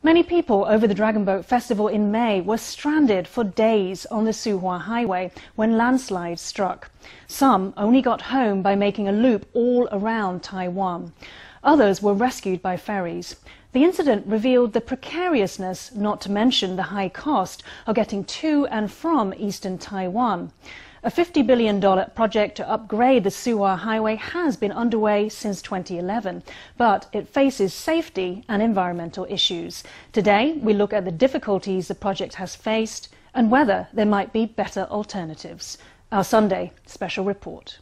Many people over the Dragon Boat Festival in May were stranded for days on the Suhua Highway when landslides struck. Some only got home by making a loop all around Taiwan. Others were rescued by ferries. The incident revealed the precariousness, not to mention the high cost, of getting to and from eastern Taiwan. A $50 billion project to upgrade the Suhua Highway has been underway since 2011, but it faces safety and environmental issues. Today, we look at the difficulties the project has faced and whether there might be better alternatives. Our Sunday special report.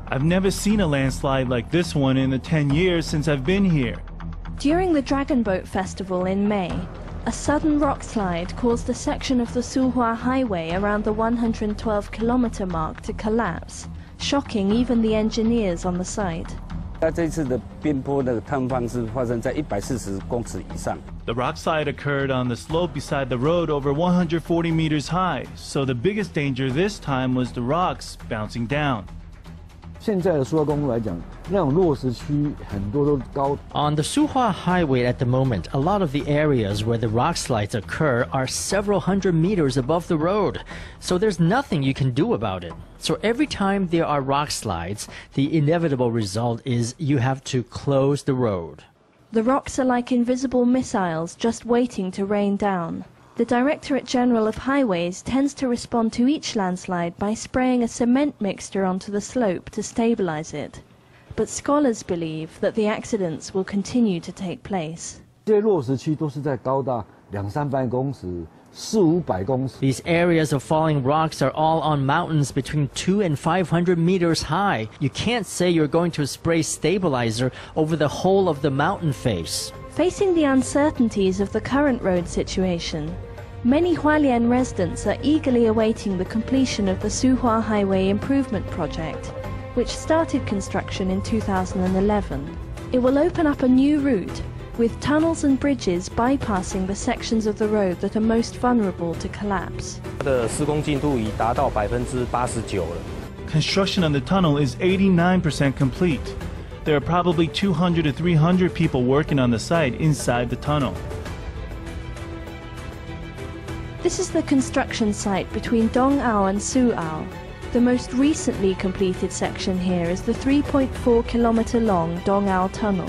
I've never seen a landslide like this one in the 10 years since I've been here. During the Dragon Boat Festival in May, a sudden rock slide caused a section of the Suhua Highway around the 112-kilometer mark to collapse, shocking even the engineers on the site. The rock slide occurred on the slope beside the road over 140 meters high, so the biggest danger this time was the rocks bouncing down. On the Suhua Highway at the moment, a lot of the areas where the rock slides occur are several hundred meters above the road, so there's nothing you can do about it. So every time there are rock slides, the inevitable result is you have to close the road. The rocks are like invisible missiles just waiting to rain down. The Directorate General of Highways tends to respond to each landslide by spraying a cement mixture onto the slope to stabilize it. But scholars believe that the accidents will continue to take place. These areas of falling rocks are all on mountains between 200 and 500 meters high. You can't say you're going to spray stabilizer over the whole of the mountain face. Facing the uncertainties of the current road situation, many Hualien residents are eagerly awaiting the completion of the Suhua Highway Improvement Project, which started construction in 2011. It will open up a new route, with tunnels and bridges bypassing the sections of the road that are most vulnerable to collapse. Construction on the tunnel is 89% complete. There are probably 200 to 300 people working on the site inside the tunnel. This is the construction site between Dong-ao and Su-ao. The most recently completed section here is the 3.4-kilometer long Dong-ao tunnel.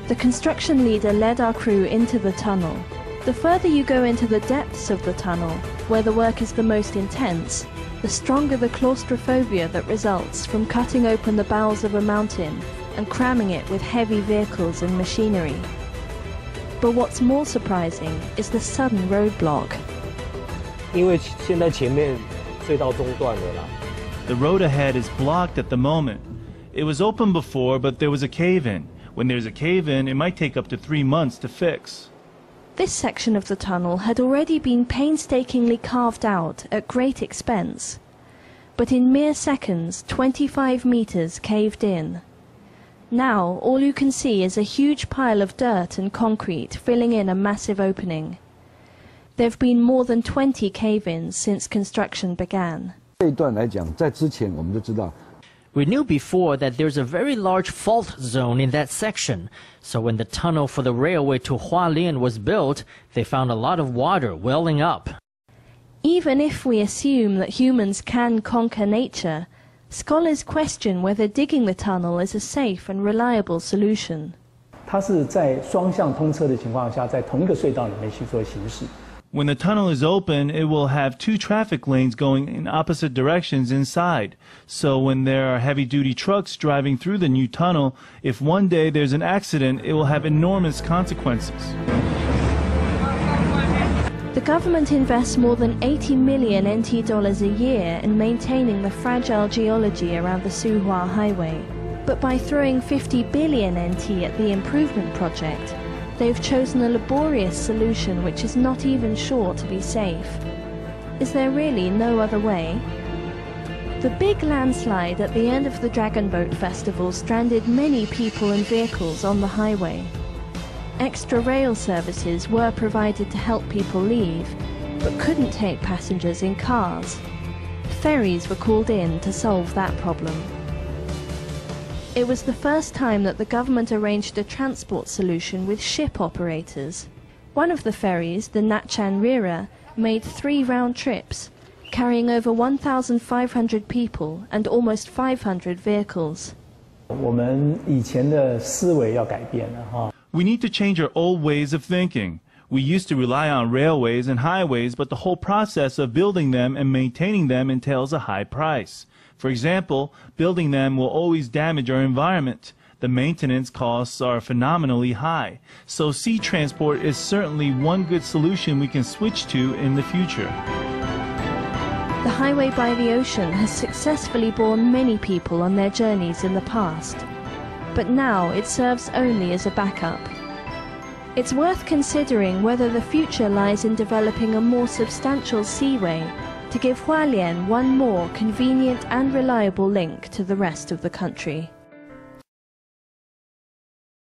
The construction leader led our crew into the tunnel. The further you go into the depths of the tunnel, where the work is the most intense, the stronger the claustrophobia that results from cutting open the bowels of a mountain and cramming it with heavy vehicles and machinery. But what's more surprising is the sudden roadblock. The road ahead is blocked at the moment. It was open before, but there was a cave-in. When there's a cave-in, it might take up to 3 months to fix. This section of the tunnel had already been painstakingly carved out at great expense. But in mere seconds, 25 meters caved in. Now, all you can see is a huge pile of dirt and concrete filling in a massive opening. There have been more than 20 cave-ins since construction began. We knew before that there's a very large fault zone in that section, so when the tunnel for the railway to Hualien was built, they found a lot of water welling up. Even if we assume that humans can conquer nature, scholars question whether digging the tunnel is a safe and reliable solution. When the tunnel is open, it will have 2 traffic lanes going in opposite directions inside. So when there are heavy-duty trucks driving through the new tunnel, if one day there's an accident, it will have enormous consequences. The government invests more than 80 million NT dollars a year in maintaining the fragile geology around the Suhua Highway. But by throwing 50 billion NT at the improvement project, they've chosen a laborious solution which is not even sure to be safe. Is there really no other way? The big landslide at the end of the Dragon Boat Festival stranded many people and vehicles on the highway. Extra rail services were provided to help people leave, but couldn't take passengers in cars. ferries were called in to solve that problem. It was the first time that the government arranged a transport solution with ship operators. One of the ferries, the Natchan RERA, made 3 round trips, carrying over 1,500 people and almost 500 vehicles. We need to change our old ways of thinking. We used to rely on railways and highways, but the whole process of building them and maintaining them entails a high price. For example, building them will always damage our environment. The maintenance costs are phenomenally high. So sea transport is certainly one good solution we can switch to in the future. The highway by the ocean has successfully borne many people on their journeys in the past, but now it serves only as a backup. It's worth considering whether the future lies in developing a more substantial seaway to give Hualien one more convenient and reliable link to the rest of the country.